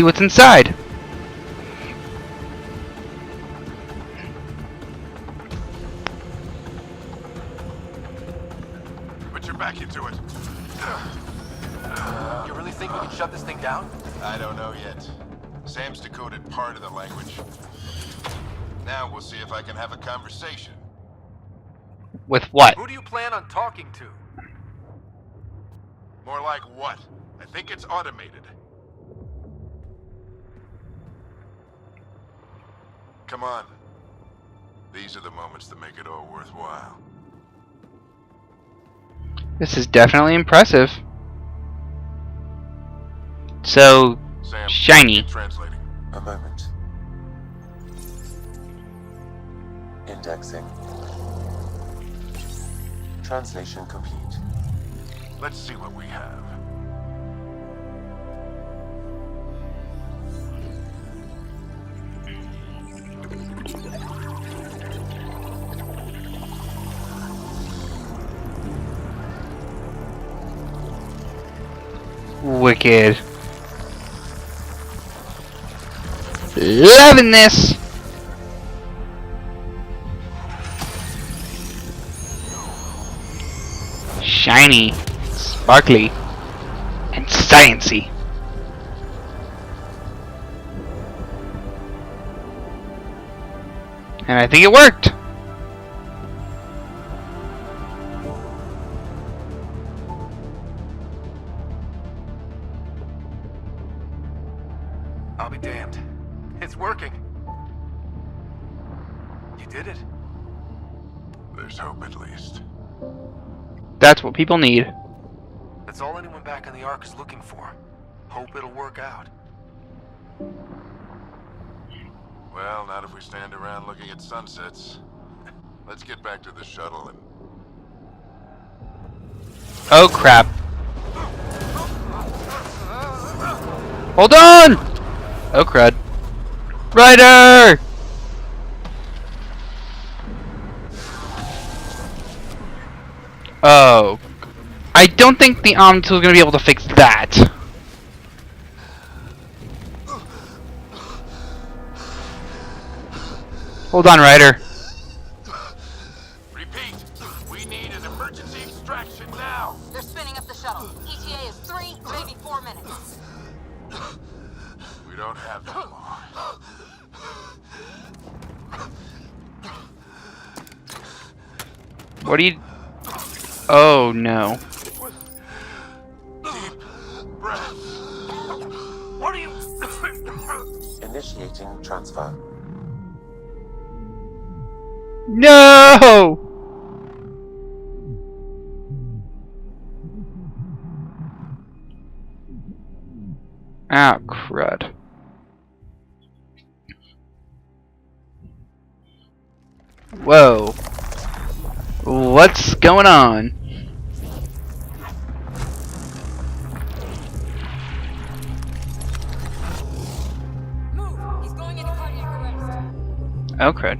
see what's inside. Put your back into it. You really think we can shut this thing down? I don't know yet. Sam's decoded part of the language. Now we'll see if I can have a conversation. With what? Who do you plan on talking to? More like what? I think it's automated. Come on. These are the moments that make it all worthwhile. This is definitely impressive. So Sam, shiny. translating. A moment. Indexing. Translation complete. Let's see what we have. Wicked. Loving this. Shiny, sparkly, and sciencey. And I think it worked. I'll be damned. It's working. You did it. There's hope at least. That's what people need. That's all anyone back in the Ark is looking for. Hope it'll work out. Well, not if we stand around looking at sunsets. Let's get back to the shuttle and... Oh crap. Hold on! Oh crud. Ryder! Oh. I don't think the Omnitool is going to be able to fix that. Hold on, Ryder. Repeat! We need an emergency extraction now! They're spinning up the shuttle. ETA is 3, maybe 4 minutes. We don't have that long. What do you... Oh, no. Deep breath. What are you... Initiating transfer. No! Ah, crud. Whoa. What's going on? Move! He's going into cardiac arrest. Oh, crud.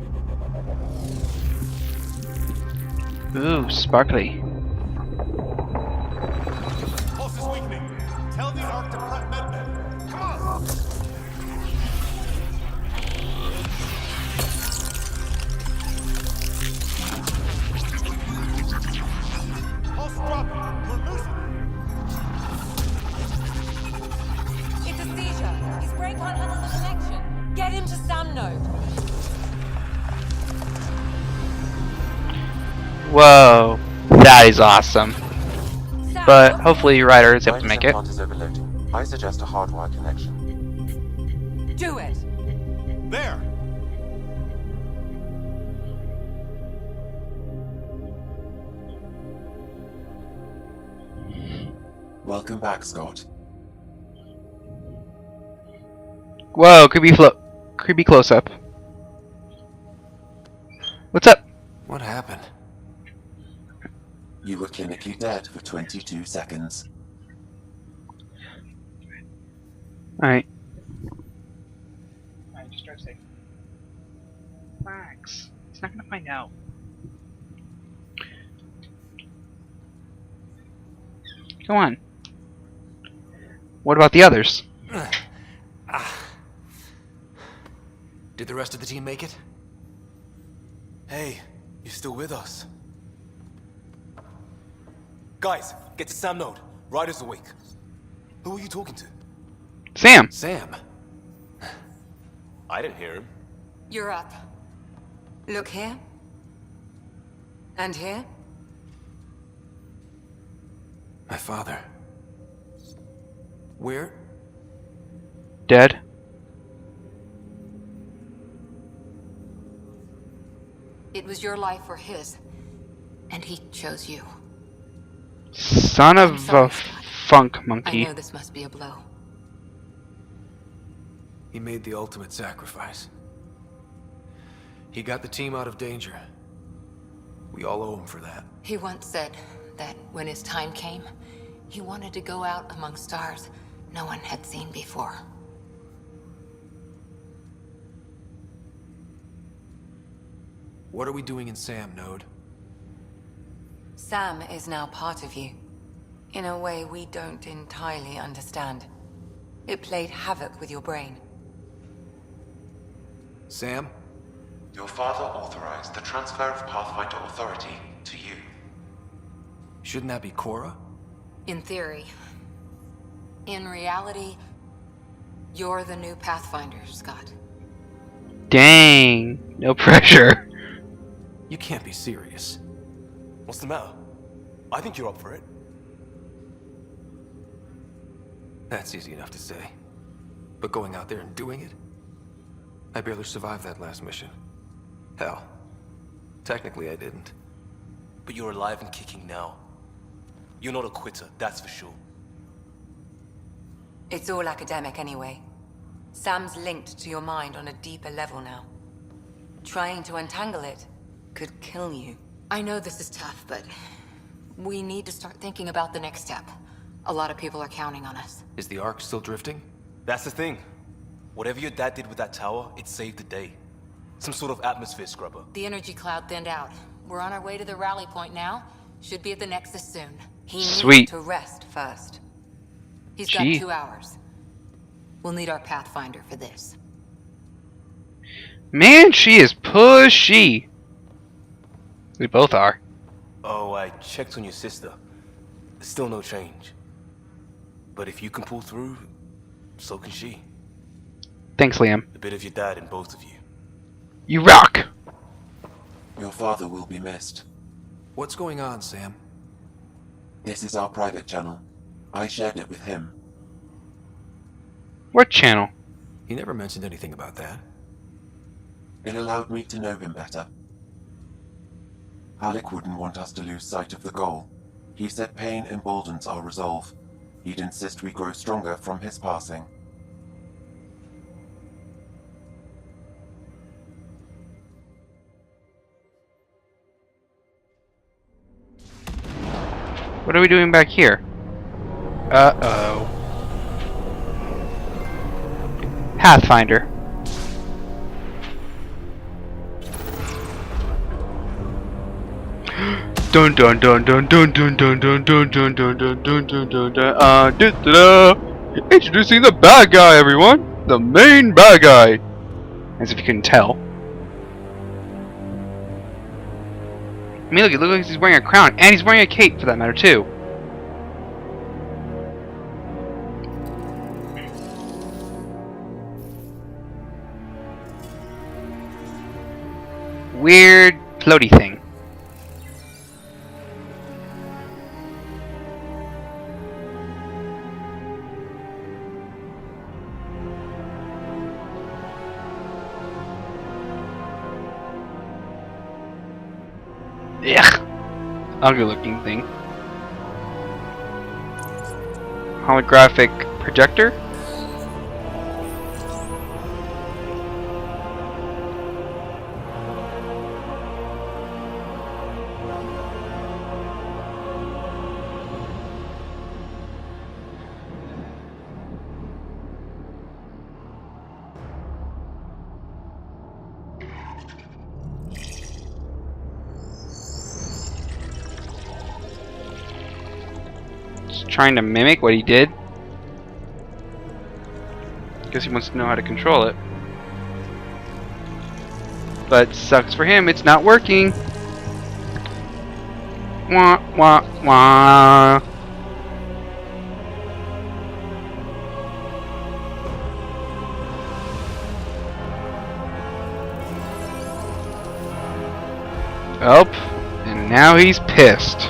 Ooh, sparkly. Pulse is weakening. Tell the Ark to prep medbay. Come on! Pulse dropping. We're losing it. It's a seizure. His brain can't handle the connection. Get him to Sam node. Whoa. That is awesome. Sam, But hopefully Ryder is able to Minds make it. implant is overloading. I suggest a hardwire connection. do it. There! Welcome back, Scott. Whoa, creepy close up. What's up? What happened? You were clinically dead for 22 seconds. Alright. Alright, just drive safe. Relax. He's not gonna find out. Go on. What about the others? Did the rest of the team make it? Hey, you're still with us. Guys, get to Sam Node. Ryder's awake. Who are you talking to? Sam. Sam. I didn't hear him. You're up. Look here. And here. My father. Where? Dead. It was your life or his. And he chose you. Son I'm of sorry, a Scott. funk I monkey. know this must be a blow. He made the ultimate sacrifice. He got the team out of danger. We all owe him for that. He once said that when his time came, he wanted to go out among stars no one had seen before. What are we doing in Sam Node? Sam is now part of you. In a way we don't entirely understand. It played havoc with your brain. Sam? Your father authorized the transfer of Pathfinder authority to you. Shouldn't that be Cora? In theory. In reality, you're the new Pathfinder, Scott. Dang. No pressure. You can't be serious. What's the matter? I think you're up for it. That's easy enough to say. But going out there and doing it? I barely survived that last mission. Hell, technically I didn't. But you're alive and kicking now. You're not a quitter, that's for sure. It's all academic anyway. Sam's linked to your mind on a deeper level now. Trying to untangle it could kill you. I know this is tough, but we need to start thinking about the next step. A lot of people are counting on us. Is the Ark still drifting? That's the thing. Whatever your dad did with that tower, it saved the day. Some sort of atmosphere scrubber. The energy cloud thinned out. We're on our way to the rally point now. Should be at the Nexus soon. He Sweet. needs to rest first. He's got Gee. 2 hours. We'll need our Pathfinder for this. Man, she is pushy. We both are. Oh, I checked on your sister. Still no change. But if you can pull through, so can she. Thanks, Liam. A bit of your dad in both of you. You rock. Your father will be missed. What's going on, Sam? This is our private channel. I shared it with him. What channel? He never mentioned anything about that. It allowed me to know him better. Alec wouldn't want us to lose sight of the goal. He said pain emboldens our resolve. He'd insist we grow stronger from his passing. What are we doing back here? Uh-oh. Pathfinder. Dun dun dun dun dun dun dun dun dun dun dun dun dun dun dun dun. Introducing the bad guy, everyone. The main bad guy. As if you couldn't tell. I mean, look, it looks like he's wearing a crown, and he's wearing a cape, for that matter, too. Weird floaty thing. Ugh. Ugly looking thing. Holographic projector? Trying to mimic what he did. Guess he wants to know how to control it. but sucks for him, it's not working. Wah, wah, wah. Oh, and now he's pissed.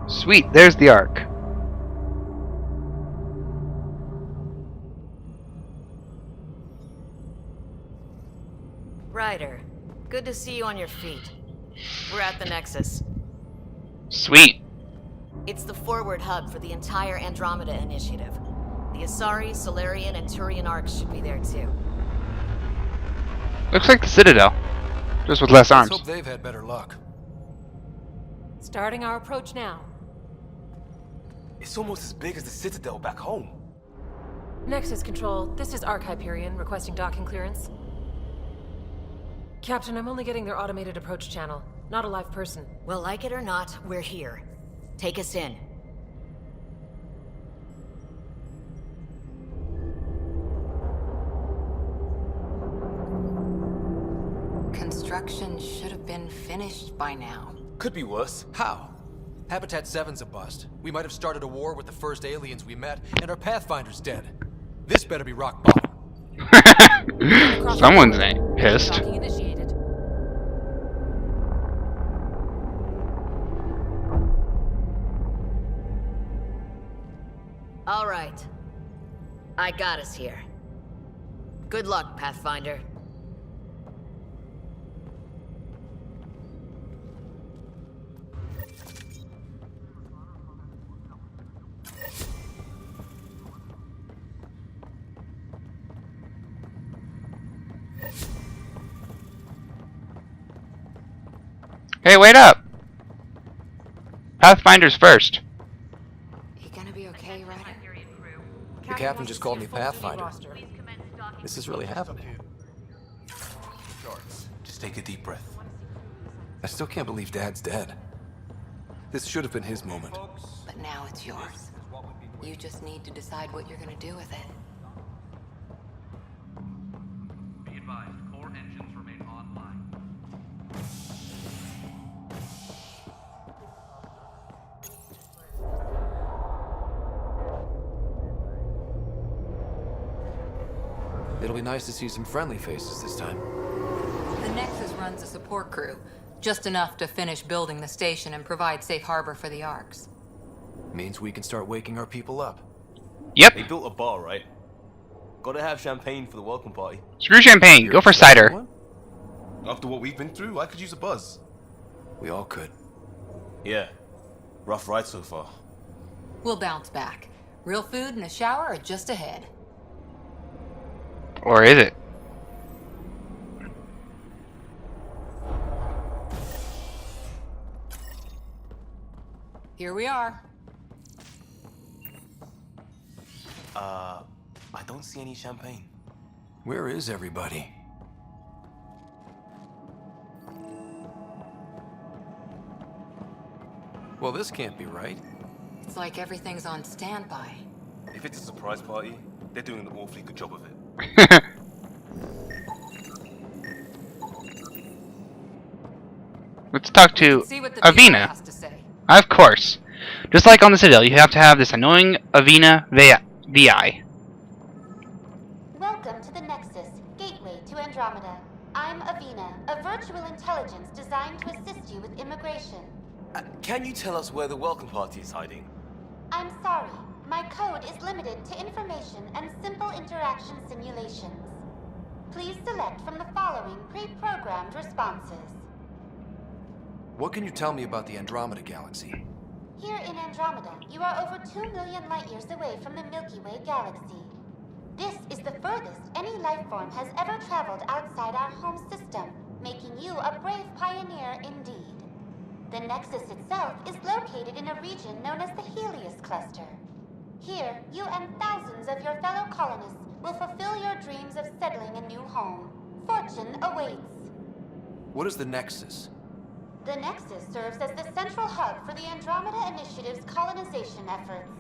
Sweet, there's the Ark. Ryder, good to see you on your feet. We're at the Nexus. Sweet. It's the forward hub for the entire Andromeda initiative. The Asari, Solarian, and Turian arcs should be there too. Looks like the Citadel, just with less arms. Let's hope they've had better luck. Starting our approach now. It's almost as big as the Citadel back home. Nexus Control, this is Arc Hyperion requesting docking clearance. Captain, I'm only getting their automated approach channel, not a live person. Well, like it or not, we're here. Take us in. Construction should have been finished by now. Could be worse. How? Habitat 7's a bust. We might have started a war with the first aliens we met, and our Pathfinder's dead. This better be rock bottom. Someone's pissed. Docking initiated. All right. I got us here. Good luck, Pathfinder. Hey, wait up! Pathfinder's first. You gonna be okay, Ryder? The captain just called me Pathfinder. This is really happening. Just take a deep breath. I still can't believe Dad's dead. This should have been his moment. But now it's yours. You just need to decide what you're gonna do with it. Be advised, core engines remain online. It'll be nice to see some friendly faces this time. The Nexus runs a support crew, just enough to finish building the station and provide safe harbor for the Arks. Means we can start waking our people up. Yep. They built a bar, right? Gotta have champagne for the welcome party. Screw champagne. Go for cider. After what we've been through, I could use a buzz. We all could. Yeah. Rough ride so far. We'll bounce back. Real food and a shower are just ahead. Or is it? Here we are. I don't see any champagne. Where is everybody? Well, this can't be right. It's like everything's on standby. If it's a surprise party, they're doing an awfully good job of it. Let's talk to See what the viewer Avina. has to say. Of course. Just like on the Citadel, you have to have this annoying Avina VI. Welcome to the Nexus, gateway to Andromeda. I'm Avina, a virtual intelligence designed to assist you with immigration. Can you tell us where the welcome party is hiding? I'm sorry, my code is limited to information and simple interaction simulations. Please select from the following pre-programmed responses. What can you tell me about the Andromeda galaxy? Here in Andromeda, you are over 2 million light-years away from the Milky Way galaxy. This is the furthest any life form has ever traveled outside our home system, making you a brave pioneer indeed. The Nexus itself is located in a region known as the Helios Cluster. Here, you and thousands of your fellow colonists will fulfill your dreams of settling a new home. Fortune awaits. What is the Nexus? The Nexus serves as the central hub for the Andromeda Initiative's colonization efforts.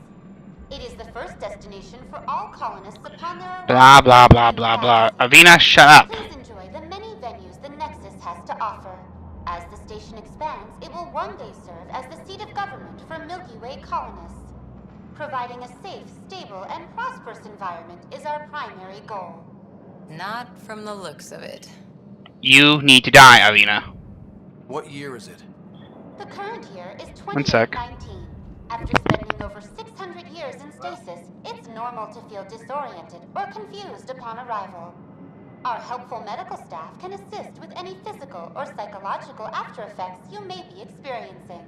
It is the first destination for all colonists upon their arrival. Blah, blah, blah, blah, blah. Avina, shut up. Please enjoy the many venues the Nexus has to offer. As the station expands, it will one day serve as the seat of government for Milky Way colonists. Providing a safe, stable, and prosperous environment is our primary goal. Not from the looks of it. You need to die, Avina. What year is it? The current year is 1 sec. 2019. After spending over 600 years in stasis, it's normal to feel disoriented or confused upon arrival. Our helpful medical staff can assist with any physical or psychological after effects you may be experiencing.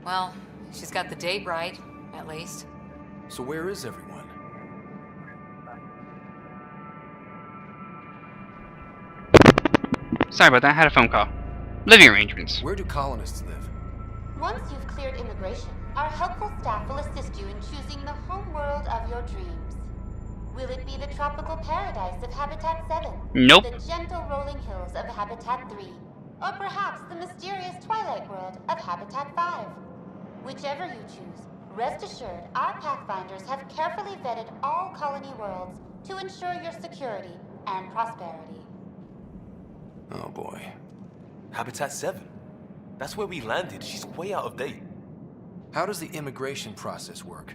Well, she's got the date right, at least. So where is everyone? Sorry about that, I had a phone call. Living arrangements. Where do colonists live? Once you've cleared immigration, our helpful staff will assist you in choosing the home world of your dreams. Will it be the tropical paradise of Habitat 7? Nope. The gentle rolling hills of Habitat 3? Or perhaps the mysterious twilight world of Habitat 5? Whichever you choose, rest assured our Pathfinders have carefully vetted all colony worlds to ensure your security and prosperity. Oh boy. Habitat 7. That's where we landed. She's way out of date. How does the immigration process work?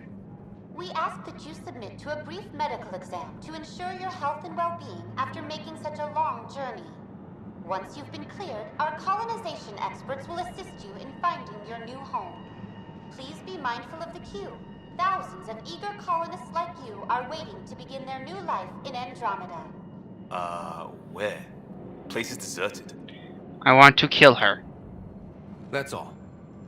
We ask that you submit to a brief medical exam to ensure your health and well-being after making such a long journey. Once you've been cleared, our colonization experts will assist you in finding your new home. Please be mindful of the queue. Thousands of eager colonists like you are waiting to begin their new life in Andromeda. Where? Place is deserted. I want to kill her. That's all.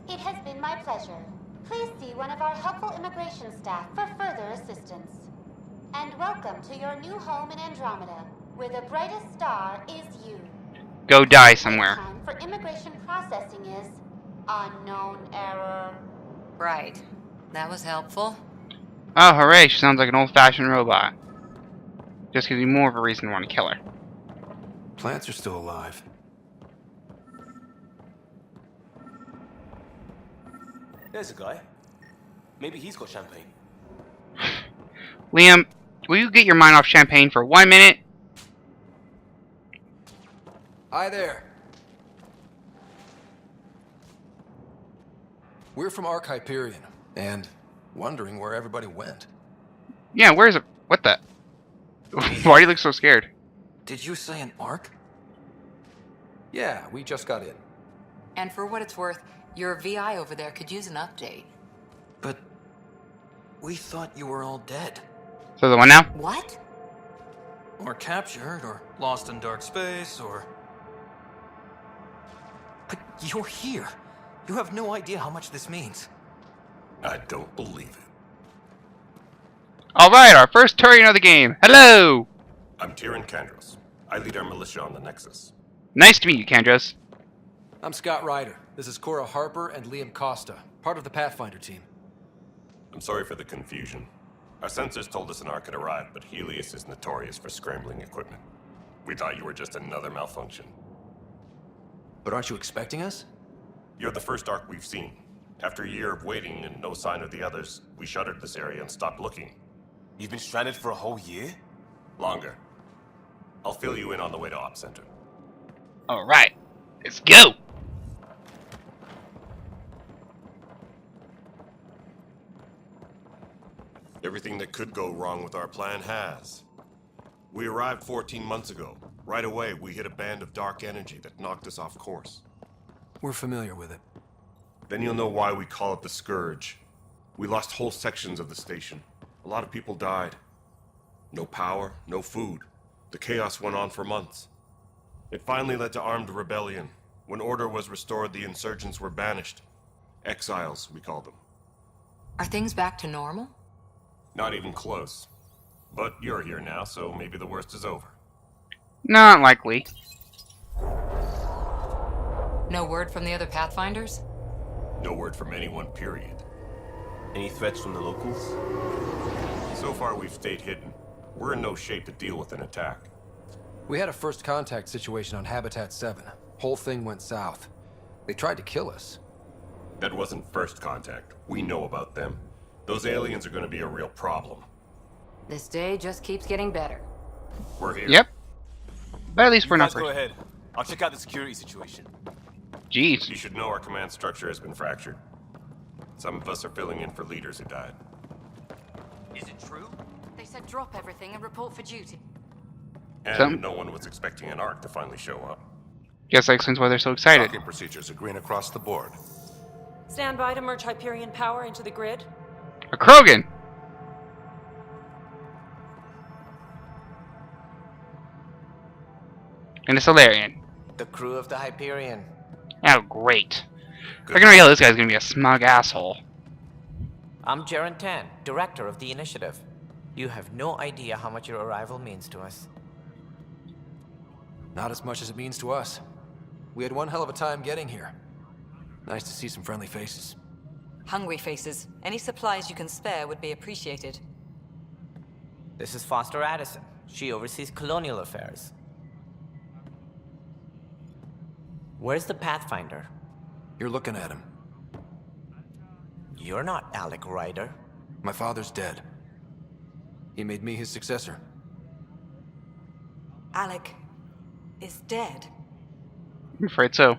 It has been my pleasure. Please see one of our helpful immigration staff for further assistance. And welcome to your new home in Andromeda, where the brightest star is you. Go die somewhere. Time for immigration processing is unknown error. Right. That was helpful. Oh, hooray, she sounds like an old-fashioned robot. Just gives me more of a reason to want to kill her. Plants are still alive. There's a guy. Maybe he's got champagne. Liam, will you get your mind off champagne for 1 minute? Hi there. We're from Hyperion, and wondering where everybody went. Yeah, where's it? What the? Why do you look so scared? Did you say an Ark? Yeah, we just got in. And for what it's worth, your VI over there could use an update. But we thought you were all dead. So the one now? What? Or captured, or lost in dark space, or... But you're here. You have no idea how much this means. I don't believe it. Alright, our first Turian of the game. Hello! I'm Tyrion Kandros. I lead our militia on the Nexus. Nice to meet you, Kandros. I'm Scott Ryder. This is Cora Harper and Liam Costa, part of the Pathfinder team. I'm sorry for the confusion. Our sensors told us an Ark had arrived, but Helios is notorious for scrambling equipment. We thought you were just another malfunction. But aren't you expecting us? You're the first Ark we've seen. After a year of waiting and no sign of the others, we shuttered this area and stopped looking. You've been stranded for a whole year? Longer. I'll fill you in on the way to Op Center. Alright, let's go! Everything that could go wrong with our plan has. We arrived 14 months ago. Right away, we hit a band of dark energy that knocked us off course. We're familiar with it. Then you'll know why we call it the Scourge. We lost whole sections of the station. A lot of people died. No power, no food. The chaos went on for months. It finally led to armed rebellion. When order was restored, the insurgents were banished. Exiles, we call them. Are things back to normal? Not even close. But you're here now, so maybe the worst is over. Not likely. No word from the other Pathfinders? No word from anyone, period. Any threats from the locals? So far, we've stayed hidden. We're in no shape to deal with an attack. We had a first contact situation on Habitat 7. Whole thing went south. They tried to kill us. That wasn't first contact. We know about them. Those aliens are gonna be a real problem. This day just keeps getting better. We're here. Yep. But at least we're You not guys go first. ahead. I'll check out the security situation. Jeez. You should know our command structure has been fractured. Some of us are filling in for leaders who died. Is it true? They said drop everything and report for duty. And no one was expecting an Ark to finally show up. Guess that explains why they're so excited. Docking procedures are green across the board. Stand by to merge Hyperion power into the grid. A Krogan! And a Solarian. The crew of the Hyperion. Oh, great. I can realize this guy's gonna be a smug asshole. I'm Jaren Tan, director of the initiative. You have no idea how much your arrival means to us. Not as much as it means to us. We had one hell of a time getting here. Nice to see some friendly faces. Hungry faces. Any supplies you can spare would be appreciated. This is Foster Addison. She oversees colonial affairs. Where's the Pathfinder? You're looking at him. You're not Alec Ryder. My father's dead. He made me his successor. Alec is dead. I'm afraid so.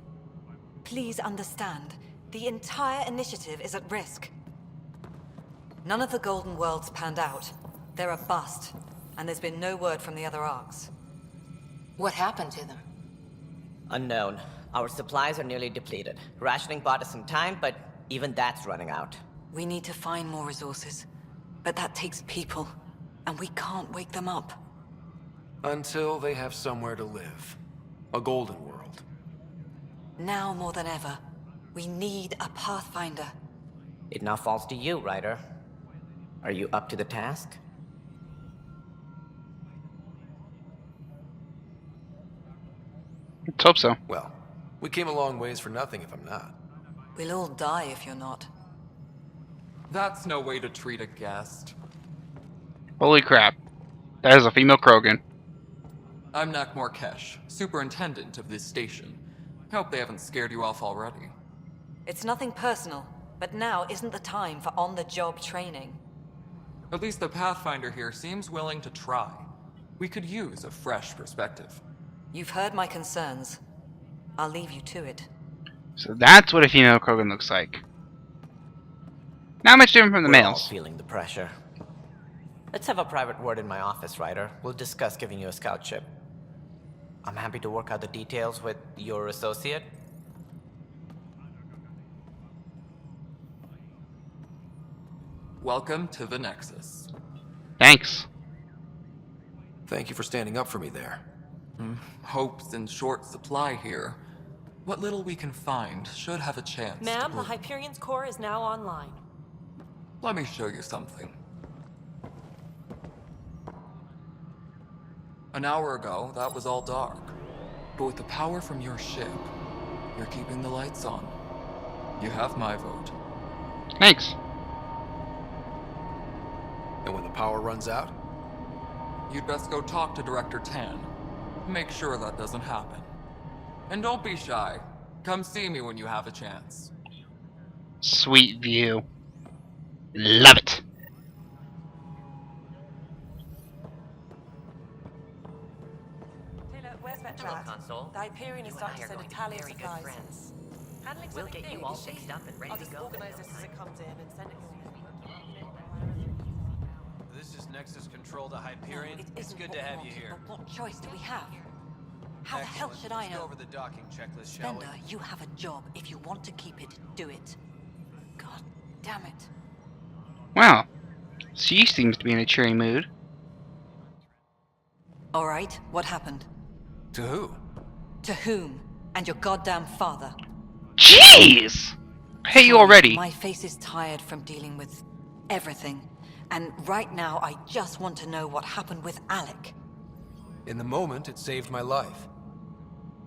Please understand, the entire initiative is at risk. None of the Golden Worlds panned out. They're a bust, and there's been no word from the other arcs. What happened to them? Unknown. Our supplies are nearly depleted. Rationing bought us some time, but even that's running out. We need to find more resources, but that takes people, and we can't wake them up. Until they have somewhere to live. A golden world. Now more than ever, we need a Pathfinder. It now falls to you, Ryder. Are you up to the task? Let's hope so. Well, we came a long ways for nothing if I'm not. We'll all die if you're not. That's no way to treat a guest. Holy crap. That is a female Krogan. I'm Nak Morkesh, superintendent of this station. Hope they haven't scared you off already. It's nothing personal, but now isn't the time for on-the-job training. At least the Pathfinder here seems willing to try. We could use a fresh perspective. You've heard my concerns. I'll leave you to it. So that's what a female Krogan looks like. Not much different from the We're all males. feeling the pressure. Let's have a private word in my office, Ryder. We'll discuss giving you a scout ship. I'm happy to work out the details with your associate. Welcome to the Nexus. Thanks. Thank you for standing up for me there. Hope's in short supply here. What little we can find should have a chance Ma'am, to the bloom. Hyperion's core is now online. Let me show you something. An hour ago, that was all dark. But with the power from your ship, you're keeping the lights on. You have my vote. Thanks. And when the power runs out? You'd best go talk to Director Tan. Make sure that doesn't happen. And don't be shy. Come see me when you have a chance. Sweet view. Love it. Taylor, where's that Hello, chat? Console. The Hyperion is You and starting I to are send a going to be tally of very good supplies. friends. Handling We'll something get you big, all is she? fixed up and ready I'll to just go. organize this as it comes in and send it your way. This is Nexus Control to Hyperion. It It's isn't good what to we have you wanted, here. but what choice do we have? How the hell Excellent. should I Let's go know? over the docking checklist, shall we? Spender, you have a job. If you want to keep it, do it. God damn it. Wow. She seems to be in a cheery mood. Alright, what happened? To who? To whom? And your goddamn father. Jeez! I hate you Sorry, already. My face is tired from dealing with everything. And right now, I just want to know what happened with Alec. In the moment, it saved my life.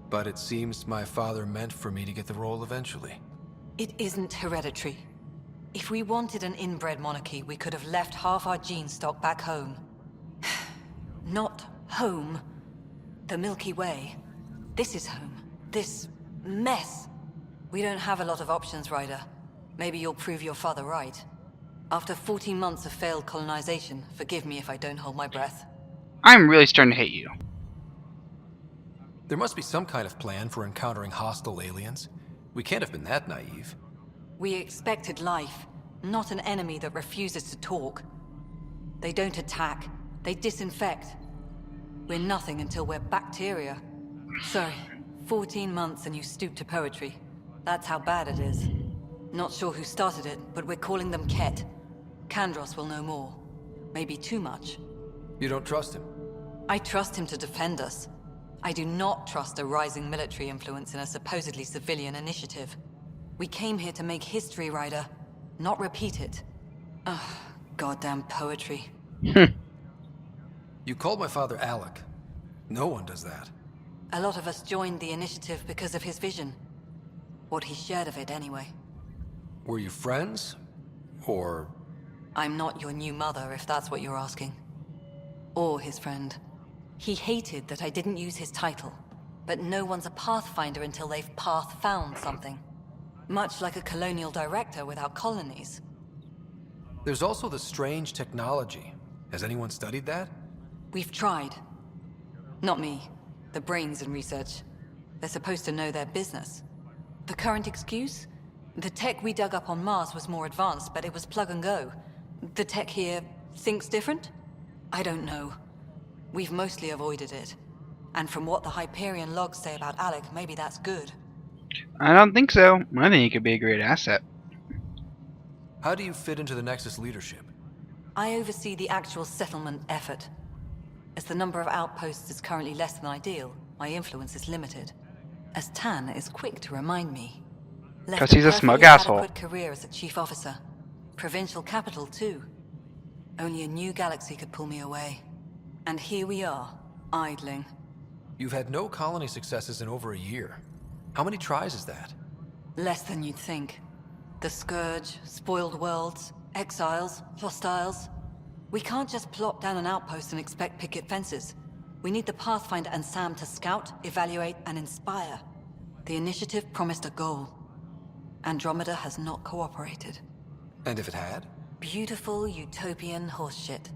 But it seems my father meant for me to get the role eventually. It isn't hereditary. If we wanted an inbred monarchy, we could have left half our gene stock back home. Not home. The Milky Way. This is home. This mess. We don't have a lot of options, Ryder. Maybe you'll prove your father right. After 14 months of failed colonization, forgive me if I don't hold my breath. I'm really starting to hate you. There must be some kind of plan for encountering hostile aliens. We can't have been that naive. We expected life, not an enemy that refuses to talk. They don't attack, they disinfect. We're nothing until we're bacteria. Sorry, 14 months and you stoop to poetry. That's how bad it is. Not sure who started it, but we're calling them Ket. Kandros will know more. Maybe too much. You don't trust him? I trust him to defend us. I do not trust a rising military influence in a supposedly civilian initiative. We came here to make history, Ryder, not repeat it. Ugh, goddamn poetry. You called my father Alec. No one does that. A lot of us joined the initiative because of his vision. What he shared of it, anyway. Were you friends? Or... I'm not your new mother, if that's what you're asking. Or his friend. He hated that I didn't use his title. But no one's a pathfinder until they've path-found something. Much like a colonial director without colonies. There's also the strange technology. Has anyone studied that? We've tried. Not me. The brains in research. They're supposed to know their business. The current excuse? The tech we dug up on Mars was more advanced, but it was plug and go. The tech here thinks different? I don't know. We've mostly avoided it. And from what the Hyperion logs say about Alec, maybe that's good. I don't think so. I think he could be a great asset. How do you fit into the Nexus leadership? I oversee the actual settlement effort. As the number of outposts is currently less than ideal, my influence is limited. As Tan is quick to remind me. Because he's a smug perfectly asshole. adequate career as a chief officer. Provincial capital, too. Only a new galaxy could pull me away. And here we are, idling. You've had no colony successes in over a year. How many tries is that? Less than you'd think. The Scourge, spoiled worlds, exiles, hostiles. We can't just plop down an outpost and expect picket fences. We need the Pathfinder and Sam to scout, evaluate, and inspire. The initiative promised a goal. Andromeda has not cooperated. And if it had? Beautiful utopian horseshit.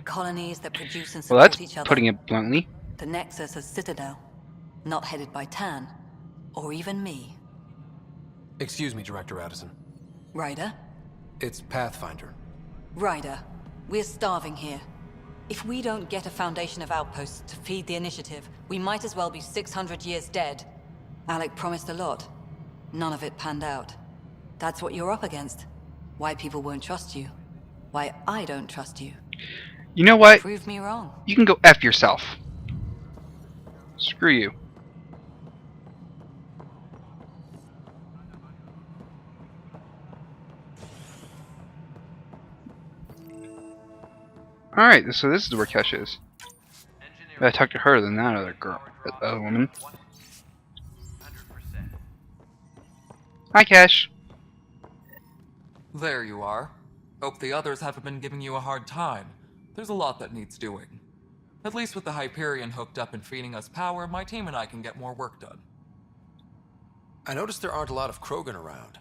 Colonies that produce and Well, support that's each other. putting it bluntly. The Nexus a citadel. Not headed by Tan. Or even me. Excuse me, Director Addison. Ryder? It's Pathfinder. Ryder, we're starving here. If we don't get a foundation of outposts to feed the initiative, we might as well be 600 years dead. Alec promised a lot. None of it panned out. That's what you're up against. Why people won't trust you. Why I don't trust you. You know what? Prove me wrong. You can go F yourself. Screw you. Alright, so this is where Kesh is. I talked to her than that other girl, that other woman. Hi, Kesh. There you are. Hope the others haven't been giving you a hard time. There's a lot that needs doing. At least with the Hyperion hooked up and feeding us power, my team and I can get more work done. I noticed there aren't a lot of Krogan around.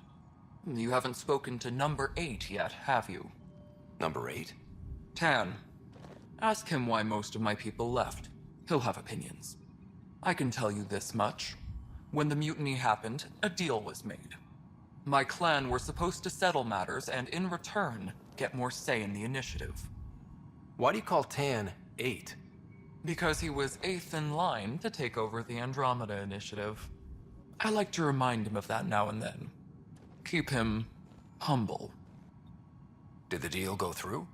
You haven't spoken to number 8 yet, have you? Number 8? Tan. Ask him why most of my people left. He'll have opinions. I can tell you this much. When the mutiny happened, a deal was made. My clan were supposed to settle matters and, in return, get more say in the initiative. Why do you call Tan 8? Because he was 8th in line to take over the Andromeda initiative. I like to remind him of that now and then. Keep him humble. Did the deal go through?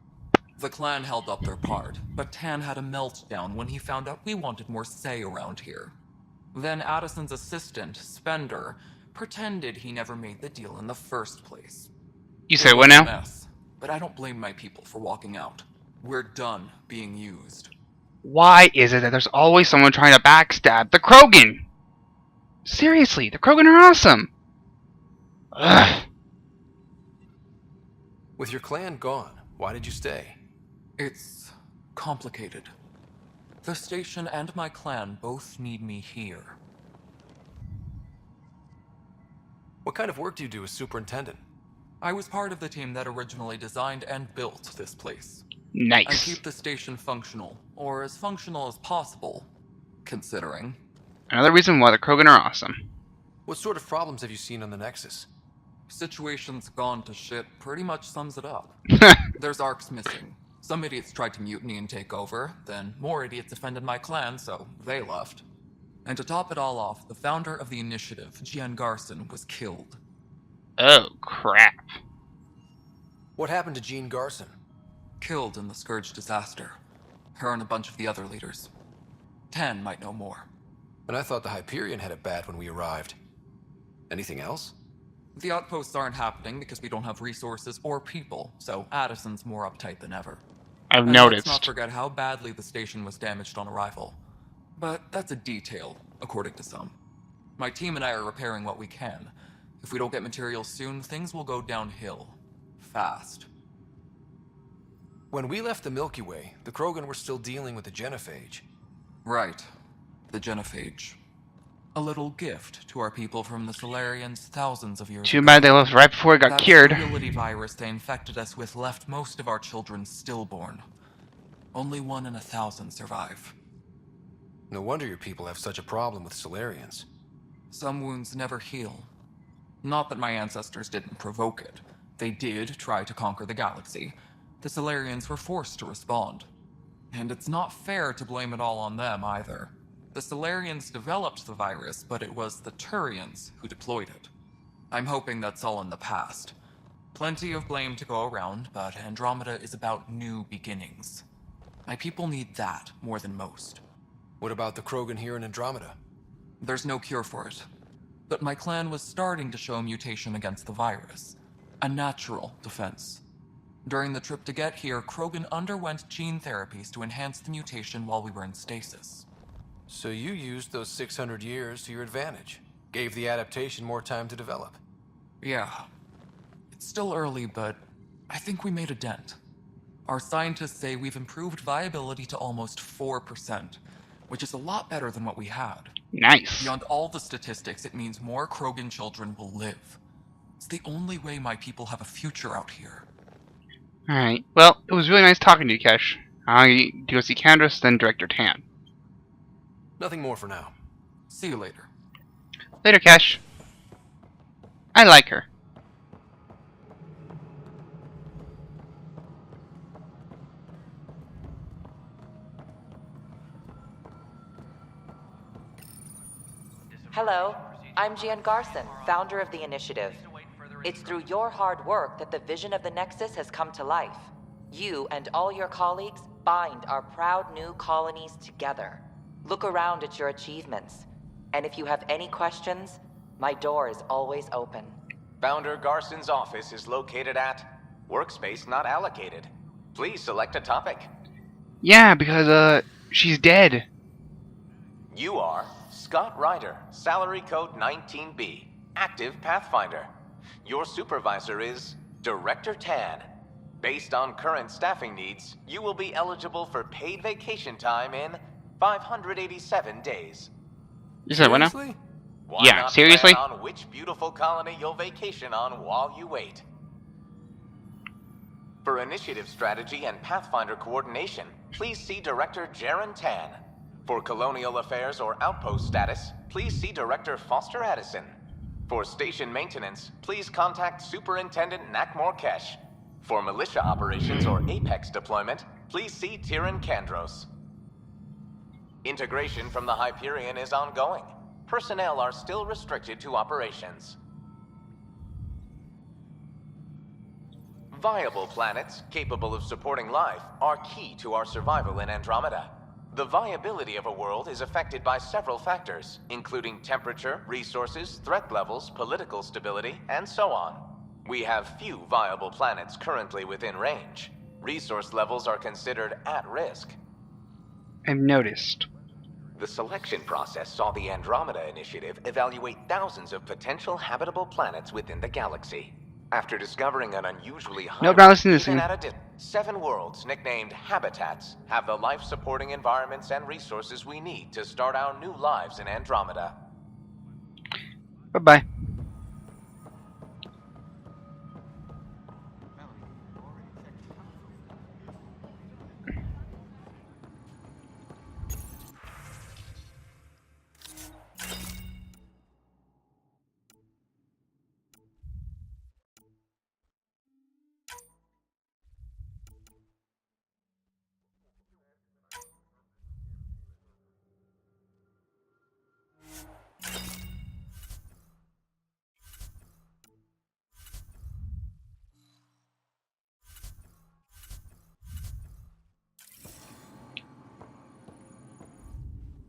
The clan held up their part, but Tan had a meltdown when he found out we wanted more say around here. Then Addison's assistant, Spender, pretended he never made the deal in the first place. You say what now? Mess, but I don't blame my people for walking out. We're done being used. Why is it that there's always someone trying to backstab the Krogan? Seriously, the Krogan are awesome. Ugh. With your clan gone, why did you stay? It's complicated. The station and my clan both need me here. What kind of work do you do as superintendent? I was part of the team that originally designed and built this place. Nice. I keep the station functional, or as functional as possible, considering. Another reason why the Krogan are awesome. What sort of problems have you seen on the Nexus? Situation's gone to shit pretty much sums it up. There's arcs missing. Some idiots tried to mutiny and take over, then more idiots offended my clan, so they left. And to top it all off, the founder of the initiative, Gian Garson, was killed. Oh, crap. What happened to Jean Garson? Killed in the Scourge disaster. Her and a bunch of the other leaders. Tan might know more. And I thought the Hyperion had it bad when we arrived. Anything else? The outposts aren't happening because we don't have resources or people, so Addison's more uptight than ever. I've And noticed. Let's not forget how badly the station was damaged on arrival. But that's a detail, according to some. My team and I are repairing what we can. If we don't get materials soon, things will go downhill. Fast. When we left the Milky Way, the Krogan were still dealing with the genophage. Right. The genophage. A little gift to our people from the Solarians thousands of years ago. Too bad they left right before it got cured. That sterility virus they infected us with left most of our children stillborn. Only 1 in 1,000 survive. No wonder your people have such a problem with Solarians. Some wounds never heal. Not that my ancestors didn't provoke it. They did try to conquer the galaxy. The Solarians were forced to respond. And it's not fair to blame it all on them either. The Solarians developed the virus, but it was the Turians who deployed it. I'm hoping that's all in the past. Plenty of blame to go around, but Andromeda is about new beginnings. My people need that more than most. What about the Krogan here in Andromeda? There's no cure for it. But my clan was starting to show mutation against the virus. A natural defense. During the trip to get here, Krogan underwent gene therapies to enhance the mutation while we were in stasis. So you used those 600 years to your advantage. Gave the adaptation more time to develop. Yeah. It's still early, but I think we made a dent. Our scientists say we've improved viability to almost 4%, which is a lot better than what we had. Nice. Beyond all the statistics, it means more Krogan children will live. It's the only way my people have a future out here. Alright. Well, it was really nice talking to you, Kesh. I go see Candace, then Director Tan. Nothing more for now. See you later. Later, Kesh. I like her. Hello, I'm Gian Garson, founder of the initiative. It's through your hard work that the vision of the Nexus has come to life. You and all your colleagues bind our proud new colonies together. Look around at your achievements. And if you have any questions, my door is always open. Founder Garson's office is located at Workspace Not Allocated. Please select a topic. Yeah, because, she's dead. You are Scott Ryder, salary code 19B, active Pathfinder. Your supervisor is Director Tan. Based on current staffing needs, you will be eligible for paid vacation time in 587 days. You said what now? Why Yeah, not seriously? plan on which beautiful colony you'll vacation on while you wait? For initiative strategy and Pathfinder coordination, please see Director Jaren Tan. For colonial affairs or outpost status, please see Director Foster Addison. For station maintenance, please contact Superintendent Nakmor Kesh. For militia operations or Apex deployment, please see Tyran Kandros. Integration from the Hyperion is ongoing. Personnel are still restricted to operations. Viable planets capable of supporting life are key to our survival in Andromeda. The viability of a world is affected by several factors, including temperature, resources, threat levels, political stability, and so on. We have few viable planets currently within range. Resource levels are considered at risk. I've noticed. The selection process saw the Andromeda Initiative evaluate thousands of potential habitable planets within the galaxy. After discovering an unusually high Nope, not listening to this even thing. at a 7 worlds nicknamed habitats have the life-supporting environments and resources we need to start our new lives in Andromeda. Bye-bye.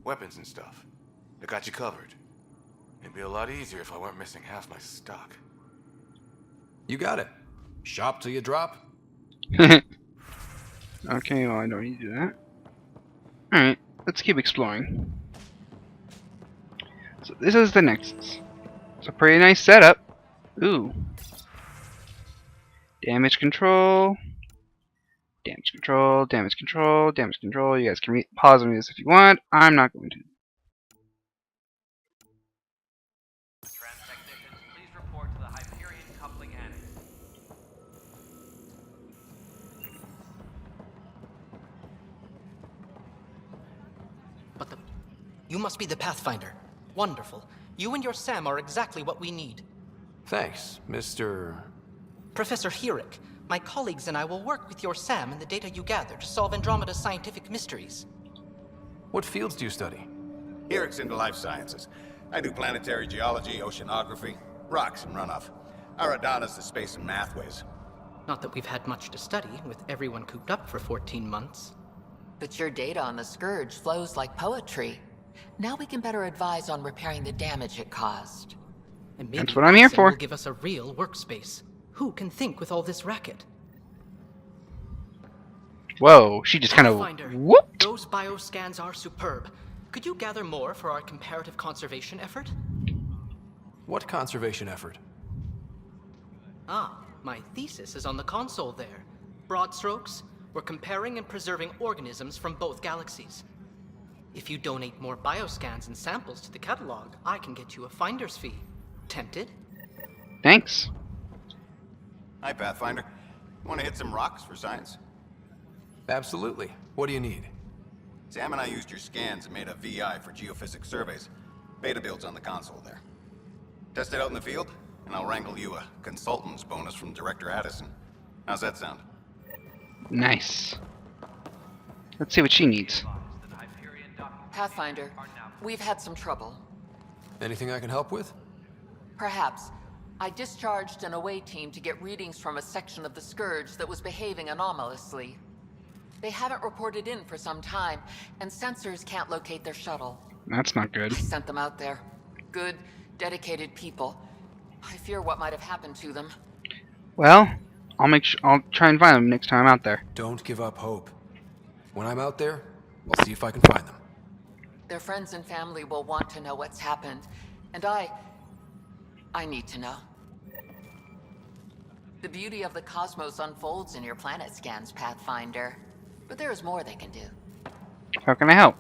Weapons and stuff. I got you covered. It'd be a lot easier if I weren't missing half my stock. You got it. Shop till you drop. Okay, well, I don't need to do that. Alright, let's keep exploring. So this is the Nexus. It's a pretty nice setup. Ooh. Damage control. Damage control, damage control, damage control. You guys can pause on this if you want. I'm not going to. Technicians, please report to the Hyperion coupling annex. But you must be the Pathfinder. Wonderful. You and your Sam are exactly what we need. Thanks, Mr. Professor Herrick, my colleagues and I will work with your Sam and the data you gather to solve Andromeda's scientific mysteries. What fields do you study? Herrick's into life sciences. I do planetary geology, oceanography, rocks and runoff. Aradana's the space and mathways. Not that we've had much to study, with everyone cooped up for 14 months. But your data on the Scourge flows like poetry. Now we can better advise on repairing the damage it caused. And maybe that's what I'm here Sam for. Will give us a real workspace. Who can think with all this racket? Whoa, she just kind of whooped. Those bioscans are superb. Could you gather more for our comparative conservation effort? What conservation effort? Ah, my thesis is on the console there. Broad strokes, we're comparing and preserving organisms from both galaxies. If you donate more bioscans and samples to the catalog, I can get you a finder's fee. Tempted? Thanks. Hi, Pathfinder. Want to hit some rocks for science? Absolutely. What do you need? Sam and I used your scans and made a VI for geophysics surveys. Beta builds on the console there. Test it out in the field, and I'll wrangle you a consultant's bonus from Director Addison. How's that sound? Nice. Let's see what she needs. Pathfinder, we've had some trouble. Anything I can help with? Perhaps. I discharged an away team to get readings from a section of the Scourge that was behaving anomalously. They haven't reported in for some time, and sensors can't locate their shuttle. That's not good. I sent them out there. Good, dedicated people. I fear what might have happened to them. Well, I'll try and find them next time I'm out there. Don't give up hope. When I'm out there, I'll see if I can find them. Their friends and family will want to know what's happened, and I need to know. The beauty of the cosmos unfolds in your planet scans, Pathfinder. But there is more they can do. How can I help?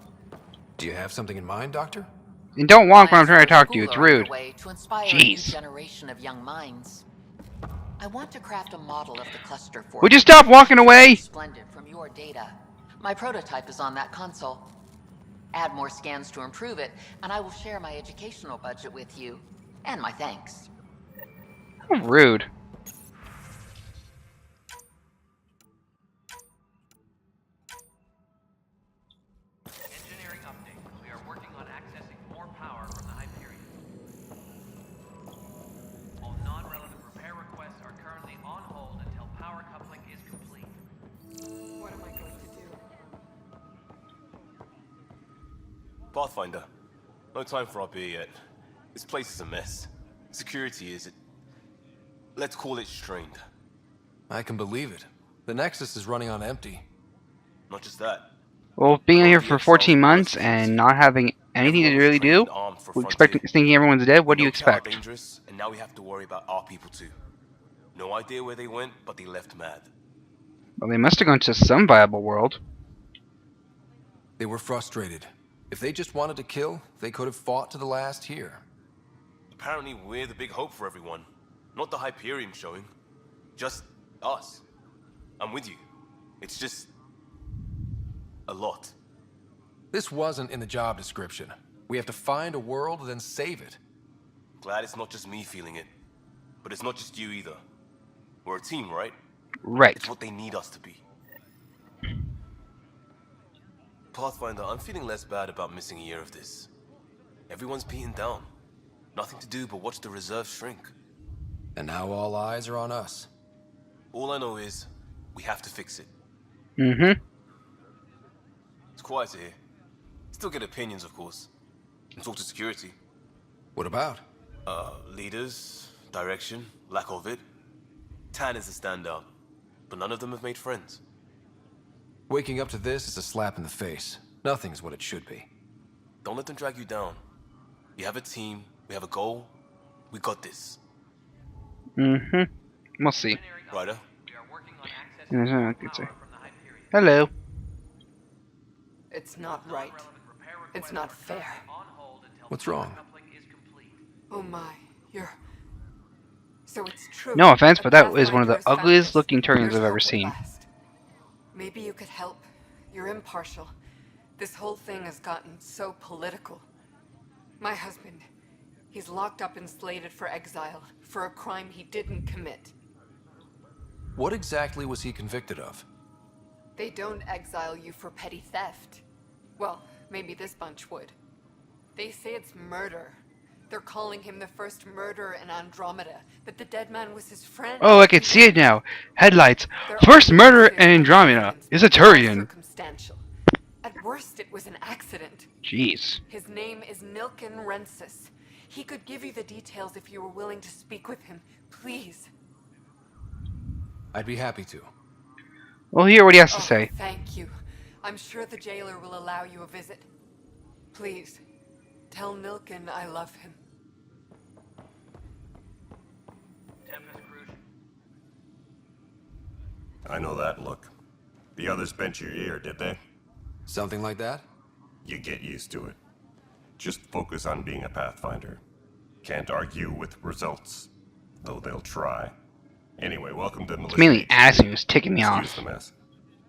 Do you have something in mind, Doctor? And don't walk when I'm trying to talk to you. It's rude. To inspire a new Jeez. generation of young minds. I want to craft a model of the cluster for Would you stop walking away? Splendid from your data. My prototype is on that console. Add more scans to improve it, and I will share my educational budget with you. And my thanks. How rude. Engineering update. We are working on accessing more power from the Hyperion. All non-relevant repair requests are currently on hold until power coupling is complete. What am I going to do? Pathfinder, no time for our beer yet. This place is a mess. Security is, let's call it strained. I can believe it. The Nexus is running on empty. Not just that. Well, being here for 14 months and not having anything to really do, we expect thinking everyone's dead. What do you expect? Dangerous, and now we have to worry about our people too. No idea where they went, but they left mad. Well, they must have gone to some viable world. They were frustrated. If they just wanted to kill, they could have fought to the last here. Apparently we're the big hope for everyone. Not the Hyperion showing. Just us. I'm with you. It's just a lot. This wasn't in the job description. We have to find a world, then save it. Glad it's not just me feeling it. But it's not just you either. We're a team, right? Right. It's what they need us to be. Pathfinder, I'm feeling less bad about missing a year of this. Everyone's beaten down. Nothing to do but watch the reserve shrink. And now all eyes are on us. All I know is, we have to fix it. Mm-hmm. It's quiet here. It's still get opinions, of course. And talk to security. What about? Leaders, direction, lack of it. Tan is a standout, but none of them have made friends. Waking up to this is a slap in the face. Nothing's what it should be. Don't let them drag you down. You have a team, we have a goal, we got this. Mm-hmm. We'll see. Ryder? Hello. It's not right. It's not fair. What's wrong? Oh my, you're... So it's true. No offense, but that is Pathfinder one of the is ugliest fabulous. looking Turians There's I've ever hope at seen. last. Maybe you could help. You're impartial. This whole thing has gotten so political. My husband, he's locked up and slated for exile for a crime he didn't commit. What exactly was he convicted of? They don't exile you for petty theft. Well, maybe this bunch would. They say it's murder. They're calling him the first murderer in Andromeda, but the dead man was his friend. Oh, I can see it now. Headlights. First murder in Andromeda is a Turian. Circumstantial. At worst, it was an accident. Jeez. His name is Nilken Rensis. He could give you the details if you were willing to speak with him. Please. I'd be happy to. We'll hear what he has to say. Thank you. I'm sure the jailer will allow you a visit. Please, tell Nilken I love him. I know that look. The others bent your ear, did they? Something like that? You get used to it. Just focus on being a Pathfinder. Can't argue with results, though they'll try. Anyway, welcome to It's Militia. mainly Addison who's ticking me Excuse off. the mess.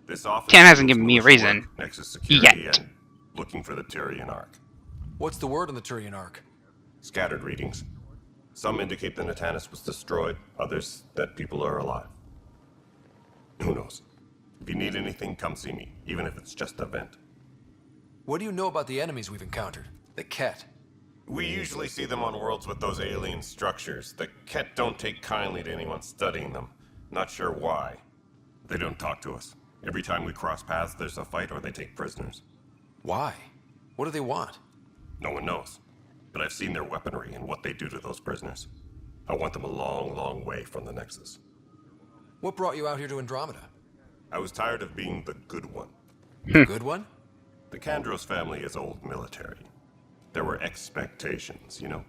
This office Tan hasn't deals given me a militia reason. work, Nexus security Yet. and looking for the Turian Ark. What's the word on the Turian Ark? Scattered readings. Some indicate the Natanus was destroyed, others that people are alive. Who knows? If you need anything, come see me, even if it's just a vent. What do you know about the enemies we've encountered? The Ket? We usually see them on worlds with those alien structures. The Ket don't take kindly to anyone studying them. Not sure why. They don't talk to us. Every time we cross paths, there's a fight or they take prisoners. Why? What do they want? No one knows. But I've seen their weaponry and what they do to those prisoners. I want them a long, long way from the Nexus. What brought you out here to Andromeda? I was tired of being the good one. The good one? The Kandros family is old military. There were expectations, you know.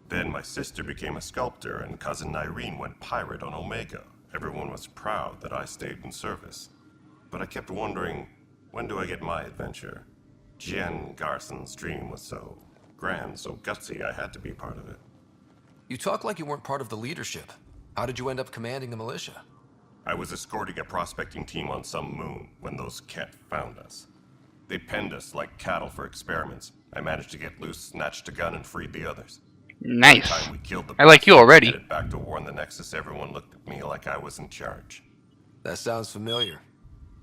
Then my sister became a sculptor and cousin Irene went pirate on Omega. Everyone was proud that I stayed in service. But I kept wondering, when do I get my adventure? Jen Garson's dream was so grand, so gutsy, I had to be part of it. You talk like you weren't part of the leadership. How did you end up commanding the militia? I was escorting a prospecting team on some moon when those Ket found us. They penned us like cattle for experiments. I managed to get loose, snatched a gun, and freed the others. Nice. By the time we killed the I like you boss and already. headed back to warn the Nexus, everyone looked at me like I was in charge. That sounds familiar.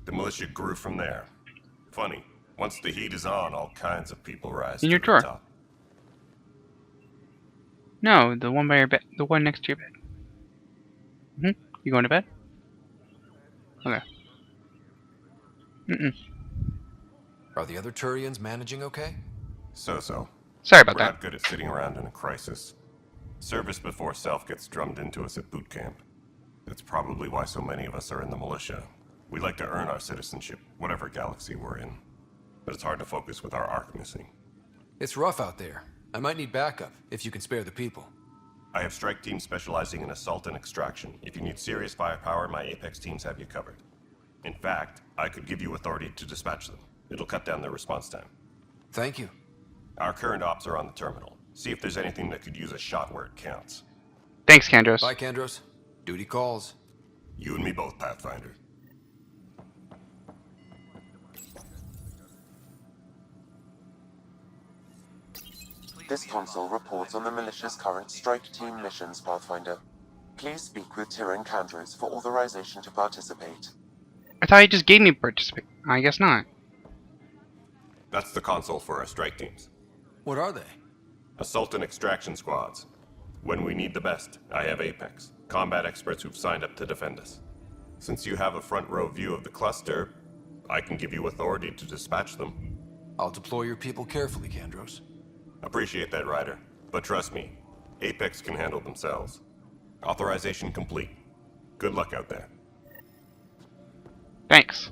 The militia grew from there. Funny, once the heat is on, all kinds of people rise In to your the drawer. top. No, the one by your bed. The one next to your bed. You going to bed? Okay. Are the other Turians managing okay? So-so. Sorry about We're that. not good at sitting around in a crisis. Service before self gets drummed into us at boot camp. That's probably why so many of us are in the militia. We like to earn our citizenship, whatever galaxy we're in. But it's hard to focus with our arc missing. It's rough out there. I might need backup, if you can spare the people. I have strike teams specializing in assault and extraction. If you need serious firepower, my Apex teams have you covered. In fact, I could give you authority to dispatch them. It'll cut down their response time. Thank you. Our current ops are on the terminal. See if there's anything that could use a shot where it counts. Thanks, Kandros. Bye, Kandros. Duty calls. You and me both, Pathfinder. This console reports on the militia's current strike team missions, Pathfinder. Please speak with Tyrion Kandros for authorization to participate. I thought he just gave me participate. I guess not. That's the console for our strike teams. What are they? Assault and extraction squads. When we need the best, I have Apex, combat experts who've signed up to defend us. Since you have a front row view of the cluster, I can give you authority to dispatch them. I'll deploy your people carefully, Kandros. Appreciate that, Ryder. But trust me, Apex can handle themselves. Authorization complete. Good luck out there. Thanks.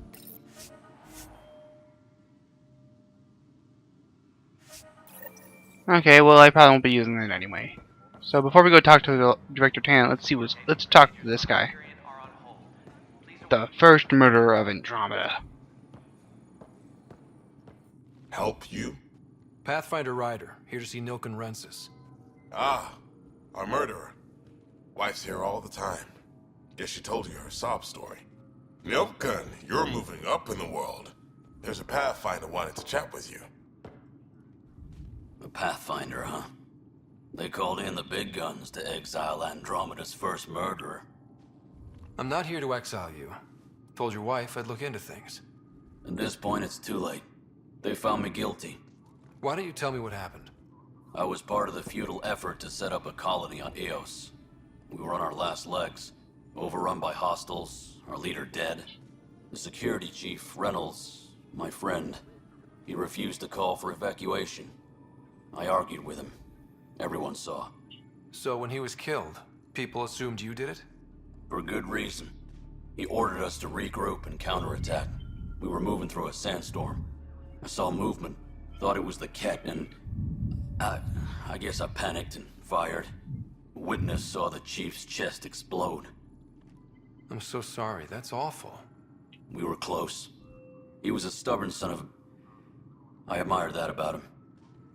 Okay, well I probably won't be using it anyway. So before we go talk to the Director Tan, let's talk to this guy. The first murderer of Andromeda. Help you? Pathfinder Ryder, here to see Nilken Rensis. Ah, our murderer. Wife's here all the time. Guess she told you her sob story. Nilken, you're moving up in the world. There's a Pathfinder wanting to chat with you. A Pathfinder, huh? They called in the big guns to exile Andromeda's first murderer. I'm not here to exile you. Told your wife I'd look into things. At this point, it's too late. They found me guilty. Why don't you tell me what happened? I was part of the futile effort to set up a colony on Eos. We were on our last legs, overrun by hostiles, our leader dead. The security chief, Reynolds, my friend, he refused to call for evacuation. I argued with him. Everyone saw. So when he was killed, people assumed you did it? For good reason. He ordered us to regroup and counterattack. We were moving through a sandstorm. I saw movement, thought it was the Ket, and I guess I panicked and fired. A witness saw the chief's chest explode. I'm so sorry, that's awful. We were close. He was a stubborn son of a... I admired that about him.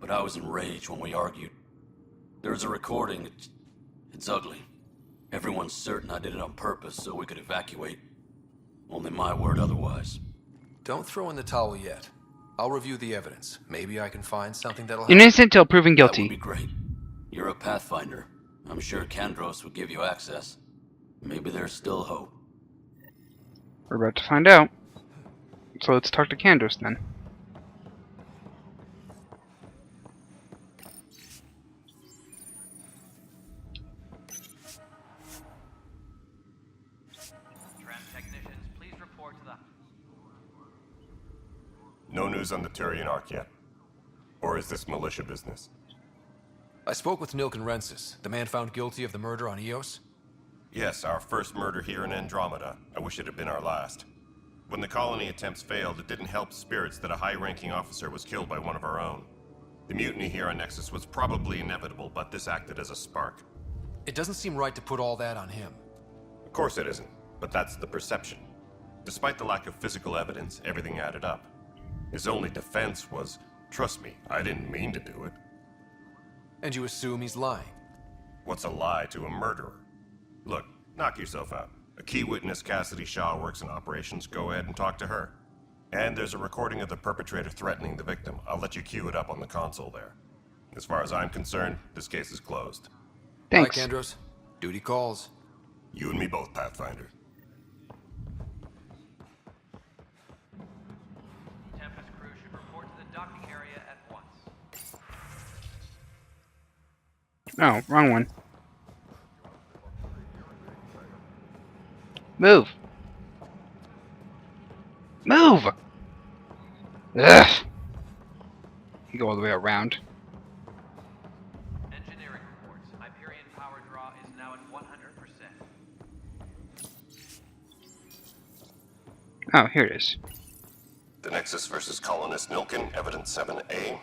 But I was enraged when we argued. There's a recording. It's ugly. Everyone's certain I did it on purpose so we could evacuate. Only my word otherwise. Don't throw in the towel yet. I'll review the evidence. Maybe I can find something that'll help. Innocent till proven guilty. That would be great. You're a Pathfinder. I'm sure Kandros would give you access. Maybe there's still hope. We're about to find out. So let's talk to Kandros then. Technicians, please report to the... No news on the Turian Ark yet? Or is this militia business? I spoke with Nilken Rensis, the man found guilty of the murder on Eos. Yes, our first murder here in Andromeda. I wish it had been our last. When the colony attempts failed, it didn't help spirits that a high-ranking officer was killed by one of our own. The mutiny here on Nexus was probably inevitable, but this acted as a spark. It doesn't seem right to put all that on him. Of course it isn't, but that's the perception. Despite the lack of physical evidence, everything added up. His only defense was, trust me, I didn't mean to do it. And you assume he's lying? What's a lie to a murderer? Look, knock yourself out. A key witness, Cassidy Shaw, works in operations. Go ahead and talk to her. And there's a recording of the perpetrator threatening the victim. I'll let you cue it up on the console there. As far as I'm concerned, this case is closed. Thanks. Bye, Kandros. Duty calls. You and me both, Pathfinder. Tempest crew should report to the docking area at once. Oh, wrong one. Move! Move! Ugh! You go all the way around. Engineering reports. Hyperion power draw is now at 100%. Oh, here it is. The Nexus versus Colonist Nilken, Evidence 7A.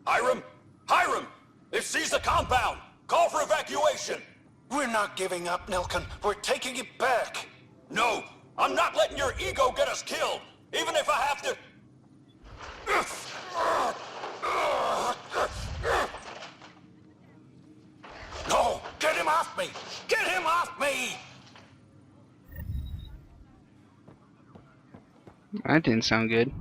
Hiram! Hiram! They've seized the compound! Call for evacuation! We're not giving up, Nilken. We're taking it back. No! I'm not letting your ego get us killed! Even if I have to... No! Get him off me! Get him off me! That didn't sound good.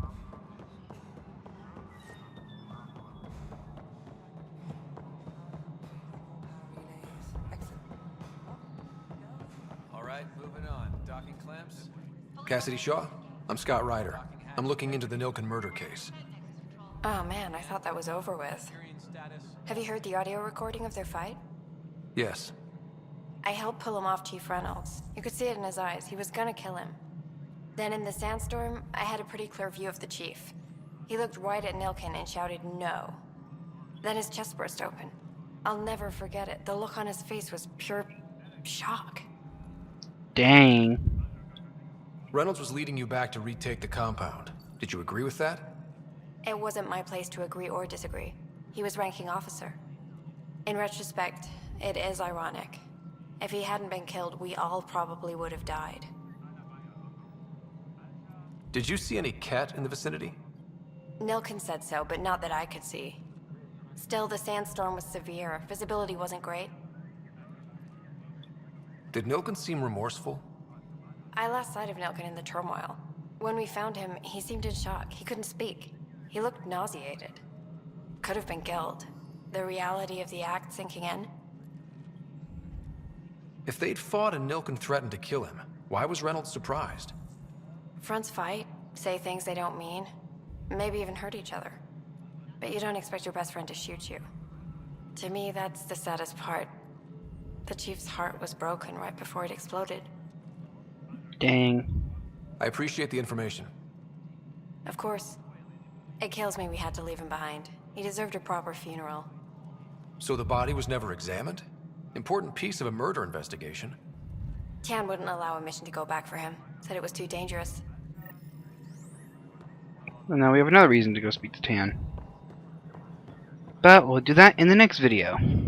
Alright, moving on. Docking clamps? Cassidy Shaw? I'm Scott Ryder. I'm looking into the Nilken murder case. Oh man, I thought that was over with. Have you heard the audio recording of their fight? Yes. I helped pull him off Chief Reynolds. You could see it in his eyes. He was gonna kill him. Then in the sandstorm, I had a pretty clear view of the chief. He looked right at Nilkin and shouted no. Then his chest burst open. I'll never forget it. The look on his face was pure shock. Dang. Reynolds was leading you back to retake the compound. Did you agree with that? It wasn't my place to agree or disagree. He was ranking officer. In retrospect, it is ironic. If he hadn't been killed, we all probably would have died. Did you see any cat in the vicinity? Nilkin said so, but not that I could see. Still, the sandstorm was severe. Visibility wasn't great. Did Nilkin seem remorseful? I lost sight of Nilkin in the turmoil. When we found him, he seemed in shock. He couldn't speak. He looked nauseated. Could have been guilt. The reality of the act sinking in. If they'd fought and Nilkin threatened to kill him, why was Reynolds surprised? Fronts fight, say things they don't mean, maybe even hurt each other. But you don't expect your best friend to shoot you. To me, that's the saddest part. The Chief's heart was broken right before it exploded. Dang. I appreciate the information. Of course. It kills me we had to leave him behind. He deserved a proper funeral. So the body was never examined? Important piece of a murder investigation. Tian wouldn't allow a mission to go back for him. Said it was too dangerous. Well, now we have another reason to go speak to Tan. But we'll do that in the next video.